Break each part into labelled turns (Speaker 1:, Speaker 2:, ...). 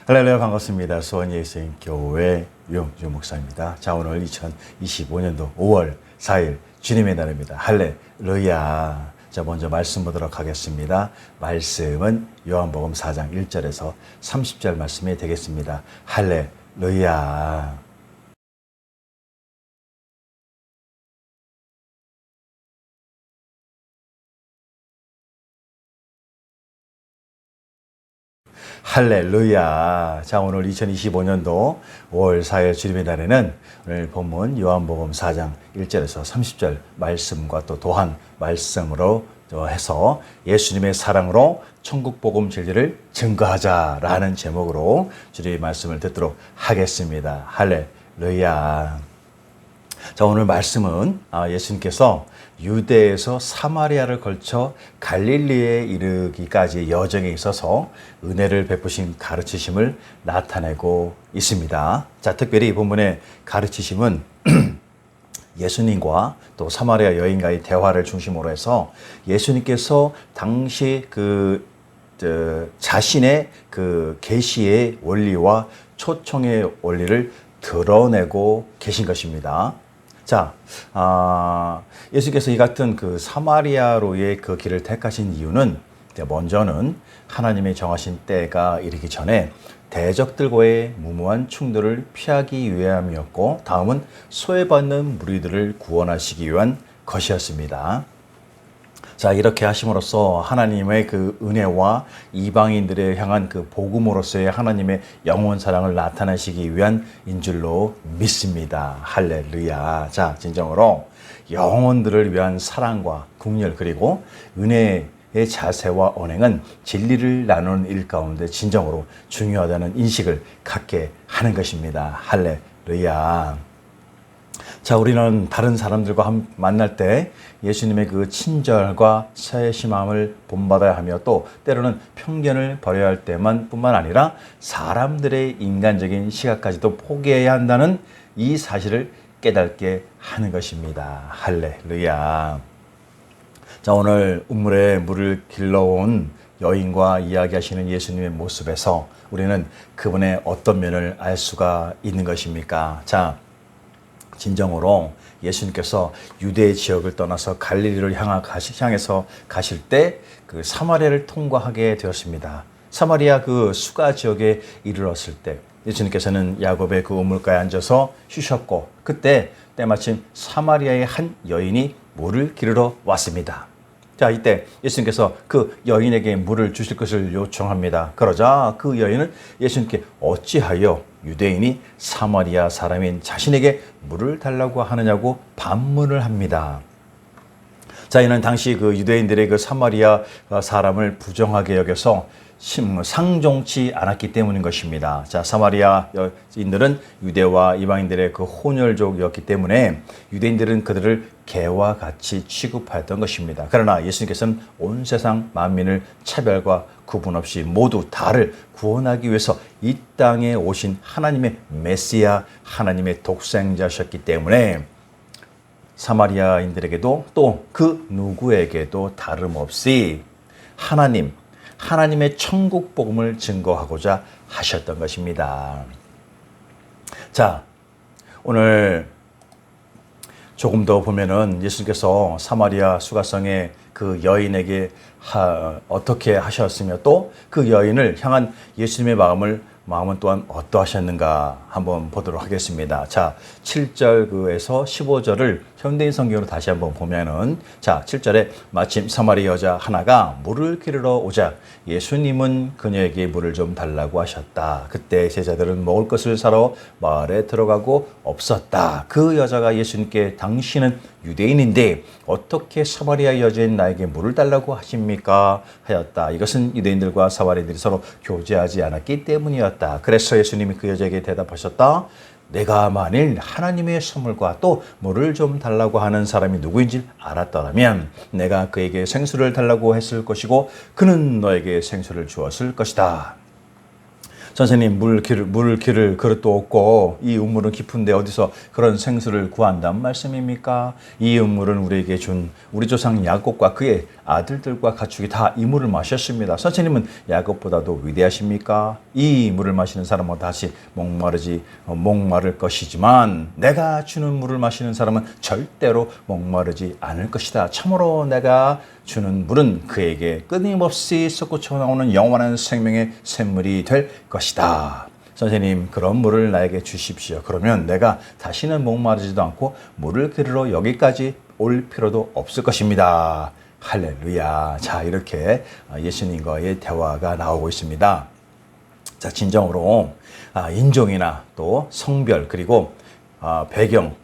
Speaker 1: 할렐루야, 반갑습니다. 수원 예수님교회 유영주 목사입니다. 자, 오늘 2025년도 5월 4일 주님의 날입니다. 할렐루야. 자, 먼저 말씀 보도록 하겠습니다. 말씀은 요한복음 4장 1절에서 30절 말씀이 되겠습니다. 할렐루야. 할렐루야. 자, 오늘 2025년도 5월 4일 주님의 날에는 오늘 본문 요한복음 4장 1절에서 30절 말씀과 또 도한 말씀으로 해서 예수님의 사랑으로 천국 복음 진리를 증거하자라는 제목으로 주님의 말씀을 듣도록 하겠습니다. 할렐루야. 자, 오늘 말씀은 예수님께서 유대에서 사마리아를 걸쳐 갈릴리에 이르기까지의 여정에 있어서 은혜를 베푸신 가르치심을 나타내고 있습니다. 자, 특별히 이 본문의 가르치심은 예수님과 또 사마리아 여인과의 대화를 중심으로 해서 예수님께서 당시 자신의 계시의 원리와 초청의 원리를 드러내고 계신 것입니다. 자, 예수께서 이 같은 사마리아로의 그 길을 택하신 이유는 먼저는 하나님의 정하신 때가 이르기 전에 대적들과의 무모한 충돌을 피하기 위함이었고, 다음은 소외받는 무리들을 구원하시기 위한 것이었습니다. 자, 이렇게 하심으로써 하나님의 은혜와 이방인들에 향한 복음으로서의 하나님의 영원 사랑을 나타내시기 위한 인 줄로 믿습니다. 할렐루야. 자, 진정으로 영혼들을 위한 사랑과 긍휼 그리고 은혜의 자세와 언행은 진리를 나누는 일 가운데 진정으로 중요하다는 인식을 갖게 하는 것입니다. 할렐루야. 자, 우리는 다른 사람들과 만날 때 예수님의 친절과 세심함을 본받아야 하며, 또 때로는 편견을 버려야 할 때만 뿐만 아니라 사람들의 인간적인 시각까지도 포기해야 한다는 이 사실을 깨닫게 하는 것입니다. 할렐루야. 자, 오늘 우물에 물을 길러온 여인과 이야기하시는 예수님의 모습에서 우리는 그분의 어떤 면을 알 수가 있는 것입니까? 자, 진정으로 예수님께서 유대 지역을 떠나서 갈릴리를 향해서 가실 때 사마리아를 통과하게 되었습니다. 사마리아 수가 지역에 이르렀을 때 예수님께서는 야곱의 우물가에 앉아서 쉬셨고, 그때 때마침 사마리아의 한 여인이 물을 기르러 왔습니다. 자, 이때 예수님께서 그 여인에게 물을 주실 것을 요청합니다. 그러자 그 여인은 예수님께 어찌하여 유대인이 사마리아 사람인 자신에게 물을 달라고 하느냐고 반문을 합니다. 자, 이는 당시 유대인들의 사마리아 사람을 부정하게 여겨서 상종치 않았기 때문인 것입니다. 자, 사마리아인들은 유대와 이방인들의 혼혈족이었기 때문에 유대인들은 그들을 개와 같이 취급하였던 것입니다. 그러나 예수님께서는 온 세상 만민을 차별과 구분 없이 모두 다를 구원하기 위해서 이 땅에 오신 하나님의 메시아, 하나님의 독생자셨기 때문에 사마리아인들에게도 또 그 누구에게도 다름없이 하나님의 천국 복음을 증거하고자 하셨던 것입니다. 자, 오늘 조금 더 보면은 예수님께서 사마리아 수가성의 그 여인에게 어떻게 하셨으며, 또 그 여인을 향한 예수님의 마음은 또한 어떠하셨는가 한번 보도록 하겠습니다. 자, 7절에서 15절을 현대인 성경으로 다시 한번 보면은, 자, 7절에 마침 사마리아 여자 하나가 물을 기르러 오자 예수님은 그녀에게 물을 좀 달라고 하셨다. 그때 제자들은 먹을 것을 사러 마을에 들어가고 없었다. 그 여자가 예수님께 당신은 유대인인데 어떻게 사마리아 여자인 나에게 물을 달라고 하십니까? 하였다. 이것은 유대인들과 사마리아인들이 서로 교제하지 않았기 때문이었다. 그래서 예수님이 그 여자에게 대답하셨다. 내가 만일 하나님의 선물과 또 물을 좀 달라고 하는 사람이 누구인지 알았더라면 내가 그에게 생수를 달라고 했을 것이고 그는 너에게 생수를 주었을 것이다. 선생님, 물 기를 그릇도 없고 이 우물은 깊은데 어디서 그런 생수를 구한다는 말씀입니까? 이 우물은 우리에게 준 우리 조상 야곱과 그의 아들들과 가축이 다 이 물을 마셨습니다. 선생님은 야곱보다도 위대하십니까? 이 물을 마시는 사람은 다시 목마를 것이지만 내가 주는 물을 마시는 사람은 절대로 목마르지 않을 것이다. 참으로 내가 주는 물은 그에게 끊임없이 솟구쳐 나오는 영원한 생명의 샘물이 될 것이다. 선생님, 그런 물을 나에게 주십시오. 그러면 내가 다시는 목마르지도 않고 물을 기르러 여기까지 올 필요도 없을 것입니다. 할렐루야. 자, 이렇게 예수님과의 대화가 나오고 있습니다. 자, 진정으로 인종이나 또 성별 그리고 배경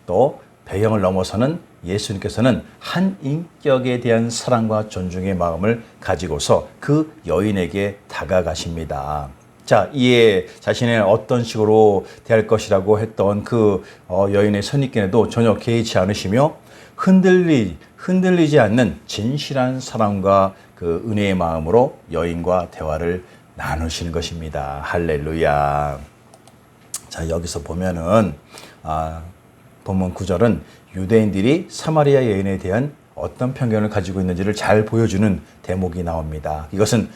Speaker 1: 또 배경을 넘어서는 예수님께서는 한 인격에 대한 사랑과 존중의 마음을 가지고서 그 여인에게 다가가십니다. 자, 이에 자신의 어떤 식으로 대할 것이라고 했던 그 여인의 선입견에도 전혀 개의치 않으시며 흔들리지 않는 진실한 사랑과 그 은혜의 마음으로 여인과 대화를 나누시는 것입니다. 할렐루야. 자, 여기서 보면은 본문 9절은 유대인들이 사마리아 여인에 대한 어떤 편견을 가지고 있는지를 잘 보여주는 대목이 나옵니다. 이것은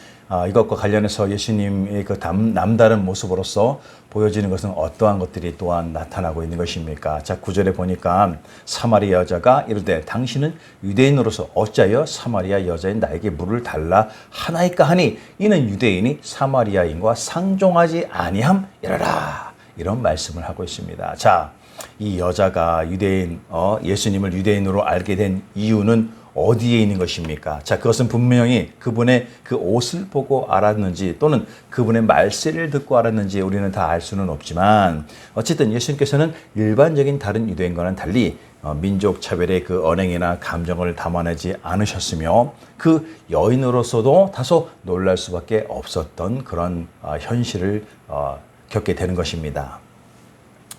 Speaker 1: 이것과 관련해서 예수님의 그 남다른 모습으로서 보여지는 것은 어떠한 것들이 또한 나타나고 있는 것입니까? 자, 9절에 보니까 사마리아 여자가 이르되 당신은 유대인으로서 어찌하여 사마리아 여자인 나에게 물을 달라 하나이까 하니 이는 유대인이 사마리아인과 상종하지 아니함이라라. 이런 말씀을 하고 있습니다. 자, 이 여자가 예수님을 유대인으로 알게 된 이유는 어디에 있는 것입니까? 자, 그것은 분명히 그분의 그 옷을 보고 알았는지 또는 그분의 말세를 듣고 알았는지 우리는 다 알 수는 없지만 어쨌든 예수님께서는 일반적인 다른 유대인과는 달리 민족 차별의 그 언행이나 감정을 담아내지 않으셨으며 그 여인으로서도 다소 놀랄 수밖에 없었던 그런 현실을 겪게 되는 것입니다.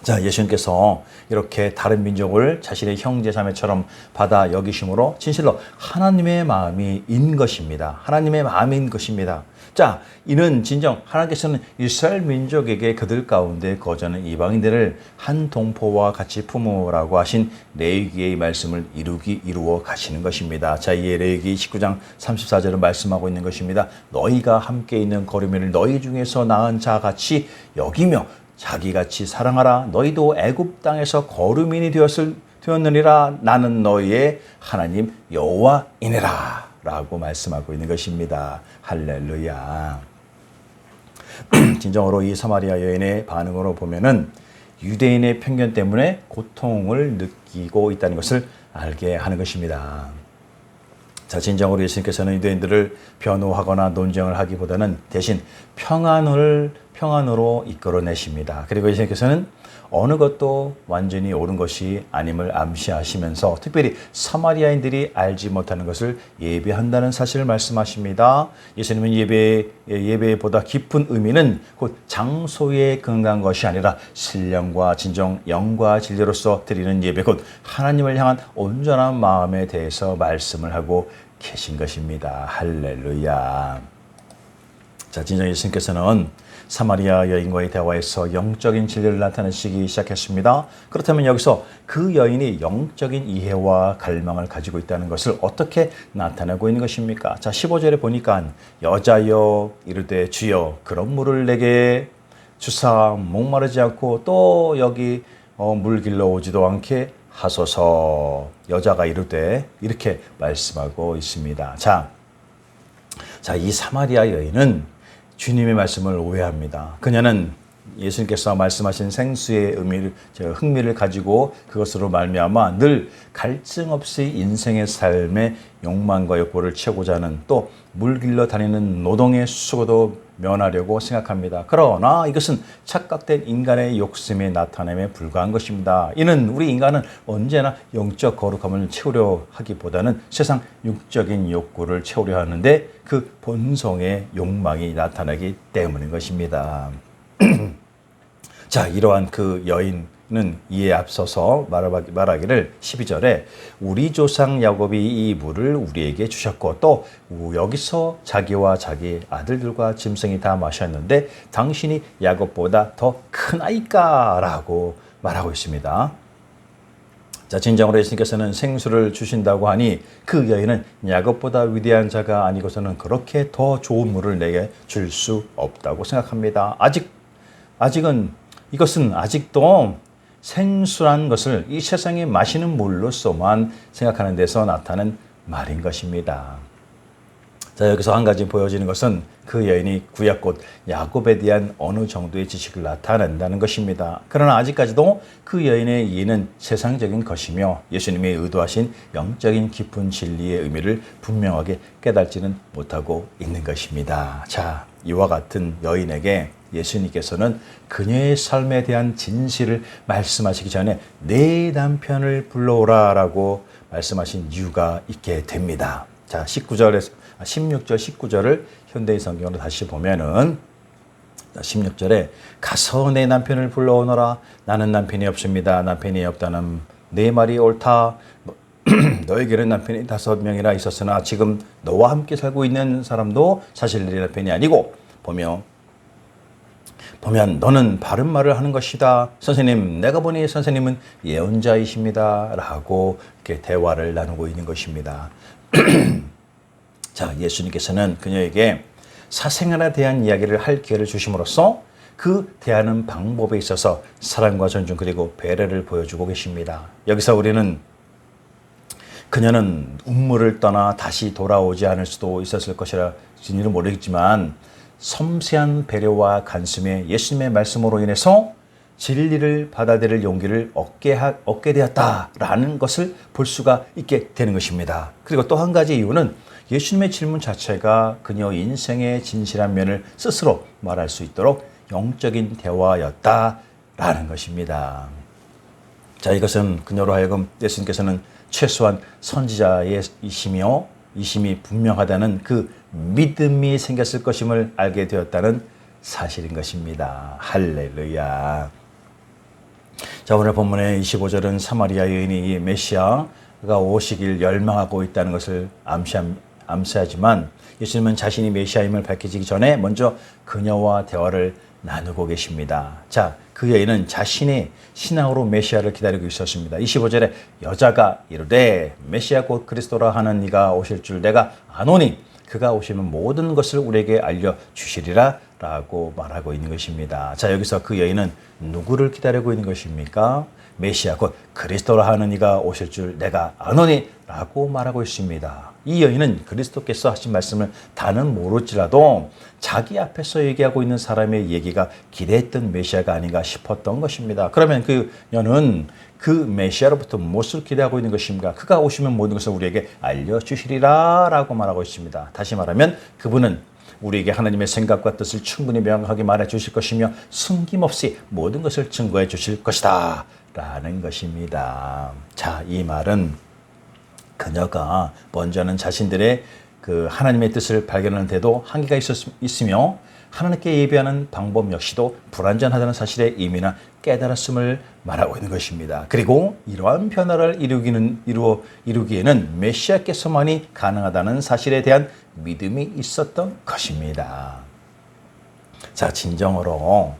Speaker 1: 자, 예수님께서 이렇게 다른 민족을 자신의 형제 자매처럼 받아 여기심으로 진실로 하나님의 마음인 것입니다. 하나님의 마음인 것입니다. 자, 이는 진정 하나님께서는 이스라엘 민족에게 그들 가운데 거주하는 이방인들을 한 동포와 같이 품으라고 하신 레위기의 말씀을 이루어 가시는 것입니다. 자, 이 레위기 19장 34절은 말씀하고 있는 것입니다. 너희가 함께 있는 거류민을 너희 중에서 나은 자 같이 여기며 자기같이 사랑하라. 너희도 애굽 땅에서 거류민이 되었느니라. 나는 너희의 하나님 여호와이니라 라고 말씀하고 있는 것입니다. 할렐루야. 진정으로 이 사마리아 여인의 반응으로 보면은 유대인의 편견 때문에 고통을 느끼고 있다는 것을 알게 하는 것입니다. 자, 진정으로 예수님께서는 유대인들을 변호하거나 논쟁을 하기보다는 대신 평안으로 이끌어내십니다. 그리고 예수님께서는 어느 것도 완전히 옳은 것이 아님을 암시하시면서 특별히 사마리아인들이 알지 못하는 것을 예배한다는 사실을 말씀하십니다. 예수님은 예배보다 깊은 의미는 곧 장소에 근거한 것이 아니라 신령과 진정, 영과 진리로서 드리는 예배, 곧 하나님을 향한 온전한 마음에 대해서 말씀을 하고 계신 것입니다. 할렐루야. 자, 진정 예수님께서는 사마리아 여인과의 대화에서 영적인 진리를 나타내시기 시작했습니다. 그렇다면 여기서 그 여인이 영적인 이해와 갈망을 가지고 있다는 것을 어떻게 나타내고 있는 것입니까? 자, 15절에 보니까 여자여 이르되 주여 그런 물을 내게 주사 목마르지 않고 또 여기 물 길러 오지도 않게 하소서. 여자가 이르되 이렇게 말씀하고 있습니다. 자, 이 사마리아 여인은 주님의 말씀을 오해합니다. 그녀는 예수님께서 말씀하신 생수의 흥미를 가지고 그것으로 말미암아 늘 갈증 없이 인생의 삶의 욕망과 욕구를 채우고자 하는 또 물 길러 다니는 노동의 수고도 면하려고 생각합니다. 그러나 이것은 착각된 인간의 욕심의 나타남에 불과한 것입니다. 이는 우리 인간은 언제나 영적 거룩함을 채우려 하기보다는 세상 육적인 욕구를 채우려 하는데 그 본성의 욕망이 나타나기 때문인 것입니다. 자, 이러한 그 여인 이에 앞서서 말하기를 12절에 우리 조상 야곱이 이 물을 우리에게 주셨고 또 여기서 자기와 자기 아들들과 짐승이 다 마셨는데 당신이 야곱보다 더 크나이까? 라고 말하고 있습니다. 자, 진정으로 예수님께서는 생수를 주신다고 하니 그 여인은 야곱보다 위대한 자가 아니고서는 그렇게 더 좋은 물을 내게 줄 수 없다고 생각합니다. 이것은 아직도 생수란 것을 이 세상에 마시는 물로서만 생각하는 데서 나타난 말인 것입니다. 자, 여기서 한 가지 보여지는 것은 그 여인이 구약곧 야곱에 대한 어느 정도의 지식을 나타낸다는 것입니다. 그러나 아직까지도 그 여인의 이해는 세상적인 것이며 예수님이 의도하신 영적인 깊은 진리의 의미를 분명하게 깨닫지는 못하고 있는 것입니다. 자, 이와 같은 여인에게 예수님께서는 그녀의 삶에 대한 진실을 말씀하시기 전에 내 남편을 불러오라 라고 말씀하신 이유가 있게 됩니다. 자, 16절, 19절을 현대의 성경으로 다시 보면은 16절에 가서 내 남편을 불러오너라. 나는 남편이 없습니다. 남편이 없다는 내 말이 옳다. 너에게는 남편이 5명이나 있었으나 지금 너와 함께 살고 있는 사람도 사실 내 남편이 아니고 보면 너는 바른 말을 하는 것이다. 선생님, 내가 보니 선생님은 예언자이십니다. 라고 이렇게 대화를 나누고 있는 것입니다. 자, 예수님께서는 그녀에게 사생활에 대한 이야기를 할 기회를 주심으로써 그 대하는 방법에 있어서 사랑과 존중 그리고 배려를 보여주고 계십니다. 여기서 우리는 그녀는 운물을 떠나 다시 돌아오지 않을 수도 있었을 것이라지는 모르겠지만 섬세한 배려와 간숨에 예수님의 말씀으로 인해서 진리를 받아들일 용기를 얻게 되었다라는 것을 볼 수가 있게 되는 것입니다. 그리고 또 한 가지 이유는 예수님의 질문 자체가 그녀 인생의 진실한 면을 스스로 말할 수 있도록 영적인 대화였다라는 것입니다. 자, 이것은 그녀로 하여금 예수님께서는 최소한 선지자이시며 이심이 분명하다는 그 믿음이 생겼을 것임을 알게 되었다는 사실인 것입니다. 할렐루야. 자, 오늘 본문의 25절은 사마리아 여인이 이 메시아가 오시길 열망하고 있다는 것을 암시하지만 예수님은 자신이 메시아임을 밝히기 전에 먼저 그녀와 대화를 나누고 계십니다. 자, 그 여인은 자신의 신앙으로 메시아를 기다리고 있었습니다. 25절에 여자가 이르되 메시아 곧 그리스도라 하는 이가 오실 줄 내가 아노니 그가 오시면 모든 것을 우리에게 알려주시리라 라고 말하고 있는 것입니다. 자, 여기서 그 여인은 누구를 기다리고 있는 것입니까? 메시아 곧 그리스도라 하는 이가 오실 줄 내가 아노니 라고 말하고 있습니다. 이 여인은 그리스도께서 하신 말씀을 다는 모를지라도 자기 앞에서 얘기하고 있는 사람의 얘기가 기대했던 메시아가 아닌가 싶었던 것입니다. 그러면 그녀는 그 메시아로부터 무엇을 기대하고 있는 것인가? 그가 오시면 모든 것을 우리에게 알려주시리라 라고 말하고 있습니다. 다시 말하면 그분은 우리에게 하나님의 생각과 뜻을 충분히 명확하게 말해 주실 것이며 숨김없이 모든 것을 증거해 주실 것이다 라는 것입니다. 자, 이 말은 그녀가 먼저는 자신들의 그 하나님의 뜻을 발견하는 데도 한계가 있으며 하나님께 예배하는 방법 역시도 불완전하다는 사실에 이미나 깨달았음을 말하고 있는 것입니다. 그리고 이러한 변화를 이루기에는 메시아께서만이 가능하다는 사실에 대한 믿음이 있었던 것입니다. 자, 진정으로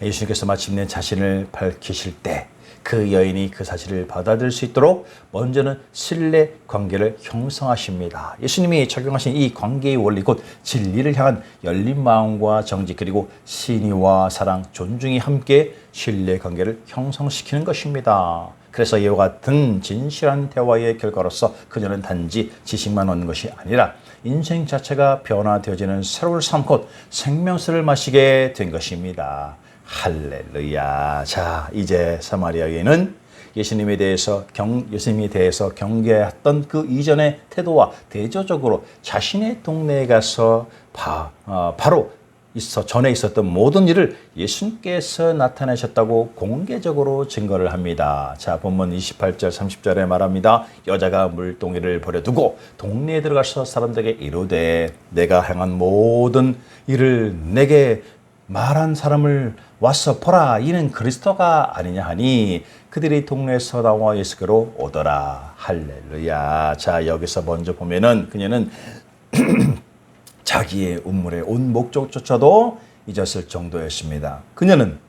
Speaker 1: 예수님께서 마침내 자신을 밝히실 때 그 여인이 그 사실을 받아들일 수 있도록 먼저는 신뢰 관계를 형성하십니다. 예수님이 적용하신 이 관계의 원리 곧 진리를 향한 열린 마음과 정직 그리고 신의와 사랑, 존중이 함께 신뢰 관계를 형성시키는 것입니다. 그래서 이와 같은 진실한 대화의 결과로서 그녀는 단지 지식만 얻는 것이 아니라 인생 자체가 변화되어지는 새로운 삶 곧 생명수를 마시게 된 것입니다. 할렐루야. 자, 이제 사마리아 여인은 예수님에 대해서 경계했던 그 이전의 태도와 대조적으로 자신의 동네에 가서 바로 전에 있었던 모든 일을 예수님께서 나타내셨다고 공개적으로 증거를 합니다. 자, 본문 28절 30절에 말합니다. 여자가 물동이를 버려두고 동네에 들어가서 사람들에게 이르되 내가 행한 모든 일을 내게 말한 사람을 와서 보라, 이는 그리스도가 아니냐 하니 그들이 동네에서 나와 예수께로 오더라. 할렐루야. 자, 여기서 먼저 보면은 그녀는 자기의 운물의 온 목적조차도 잊었을 정도였습니다. 그녀는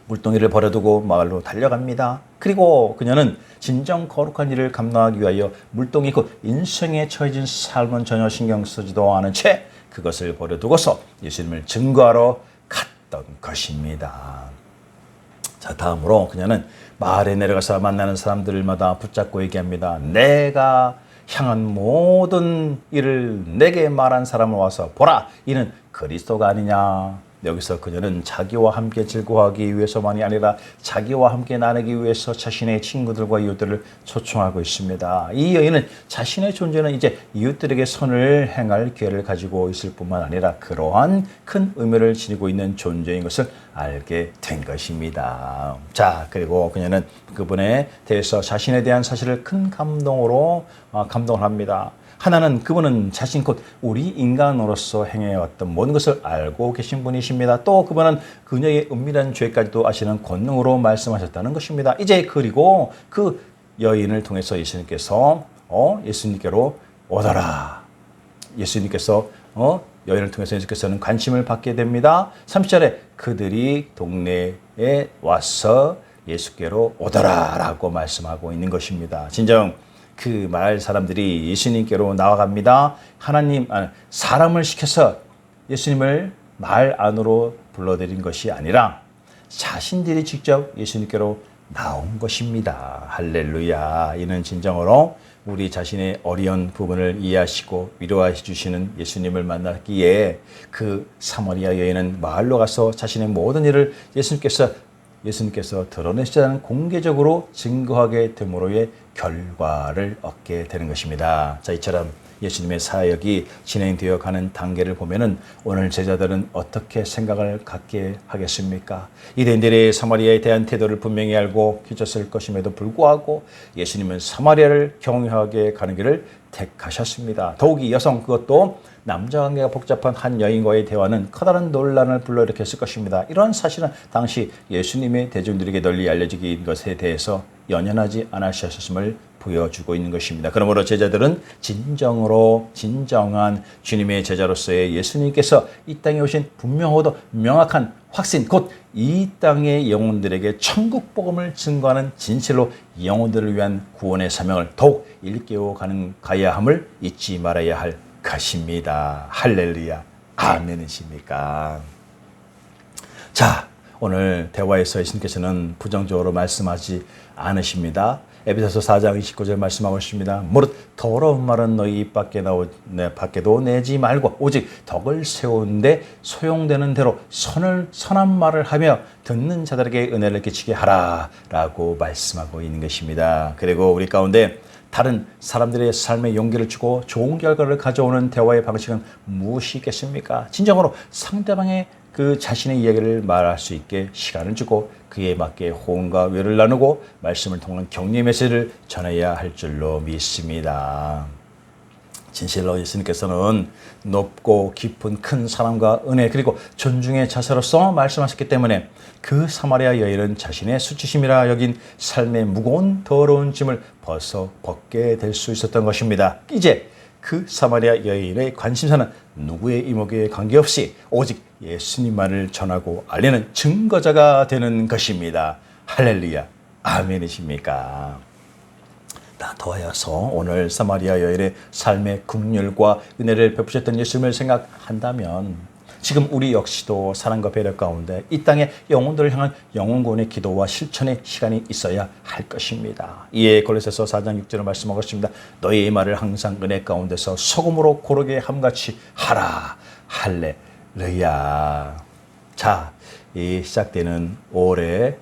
Speaker 1: 물동이를 버려두고 마을로 달려갑니다. 그리고 그녀는 진정 거룩한 일을 감당하기 위하여 물동이 그 인생에 처해진 삶은 전혀 신경 쓰지도 않은 채 그것을 버려두고서 예수님을 증거하러 갔던 것입니다. 자, 다음으로 그녀는 마을에 내려가서 만나는 사람들마다 붙잡고 얘기합니다. 내가 향한 모든 일을 내게 말한 사람을 와서 보라, 이는 그리스도가 아니냐. 여기서 그녀는 자기와 함께 즐거워하기 위해서만이 아니라 자기와 함께 나누기 위해서 자신의 친구들과 이웃들을 초청하고 있습니다. 이 여인은 자신의 존재는 이제 이웃들에게 선을 행할 기회를 가지고 있을 뿐만 아니라 그러한 큰 의미를 지니고 있는 존재인 것을 알게 된 것입니다. 자, 그리고 그녀는 그분에 대해서 자신에 대한 사실을 큰 감동을 합니다. 하나는 그분은 자신 곧 우리 인간으로서 행해왔던 모든 것을 알고 계신 분이십니다. 또 그분은 그녀의 은밀한 죄까지도 아시는 권능으로 말씀하셨다는 것입니다. 이제 그리고 그 여인을 통해서 예수님께서 예수님께로 오더라. 예수님께서 여인을 통해서 예수께서는 관심을 받게 됩니다. 30절에 그들이 동네에 와서 예수께로 오더라 라고 말씀하고 있는 것입니다. 진정 그 마을 사람들이 예수님께로 나와갑니다. 사람을 시켜서 예수님을 마을 안으로 불러들인 것이 아니라 자신들이 직접 예수님께로 나온 것입니다. 할렐루야. 이는 진정으로 우리 자신의 어려운 부분을 이해하시고 위로해 주시는 예수님을 만났기에 그 사마리아 여인은 마을로 가서 자신의 모든 일을 예수님께서 드러내시자는 공개적으로 증거하게 됨으로의 결과를 얻게 되는 것입니다. 자, 이처럼 예수님의 사역이 진행되어 가는 단계를 보면은 오늘 제자들은 어떻게 생각을 갖게 하겠습니까? 유대인들의 사마리아에 대한 태도를 분명히 알고 뒤졌을 것임에도 불구하고 예수님은 사마리아를 경유하게 가는 길을 택하셨습니다. 더욱이 여성, 그것도 남자 관계가 복잡한 한 여인과의 대화는 커다란 논란을 불러일으켰을 것입니다. 이러한 사실은 당시 예수님의 대중들에게 널리 알려지기 것에 대해서 연연하지 않으셨음을 보여주고 있는 것입니다. 그러므로 제자들은 진정한 주님의 제자로서의 예수님께서 이 땅에 오신 분명하고 명확한 확신, 곧 이 땅의 영혼들에게 천국 복음을 증거하는 진실로 영혼들을 위한 구원의 사명을 더욱 일깨워 가야 함을 잊지 말아야 할 것입니다. 할렐루야. 아멘이십니까? 자, 오늘 대화에서 예수님께서는 부정적으로 말씀하지 않으십니다. 에베소서 4장 29절 말씀하고 있습니다. 무릇 더러운 말은 너희 입 밖에도 내지 말고 오직 덕을 세우는데 소용되는 대로 선한 말을 하며 듣는 자들에게 은혜를 끼치게 하라 라고 말씀하고 있는 것입니다. 그리고 우리 가운데 다른 사람들의 삶에 용기를 주고 좋은 결과를 가져오는 대화의 방식은 무엇이 있겠습니까? 진정으로 상대방의 그 자신의 이야기를 말할 수 있게 시간을 주고 그에 맞게 호응과 위로를 나누고 말씀을 통한 격려의 메시지를 전해야 할 줄로 믿습니다. 진실로 예수님께서는 높고 깊은 큰 사랑과 은혜 그리고 존중의 자세로서 말씀하셨기 때문에 그 사마리아 여인은 자신의 수치심이라 여긴 삶의 무거운 더러운 짐을 벗게 될 수 있었던 것입니다. 이제 그 사마리아 여인의 관심사는 누구의 이목에 관계없이 오직 예수님만을 전하고 알리는 증거자가 되는 것입니다. 할렐루야. 아멘이십니까? 더하여서 오늘 사마리아 여인의 삶의 긍휼과 은혜를 베푸셨던 예수님을 생각한다면 지금 우리 역시도 사랑과 배려 가운데 이 땅의 영혼들을 향한 영혼구원의 기도와 실천의 시간이 있어야 할 것입니다. 이에 골로새서 4장 6절을 말씀하고 있습니다. 너희의 말을 항상 은혜 가운데서 소금으로 고르게 함같이 하라. 할렐루야. 자, 이 시작되는 올해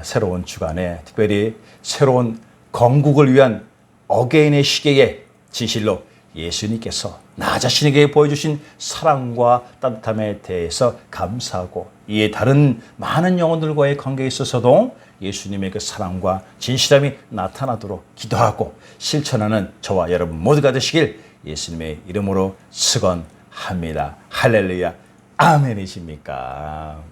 Speaker 1: 새로운 주간에 특별히 새로운 건국을 위한 어게인의 시계에 진실로 예수님께서 나 자신에게 보여주신 사랑과 따뜻함에 대해서 감사하고 이에 다른 많은 영혼들과의 관계에 있어서도 예수님의 그 사랑과 진실함이 나타나도록 기도하고 실천하는 저와 여러분 모두가 되시길 예수님의 이름으로 축원합니다. 할렐루야. 아멘이십니까?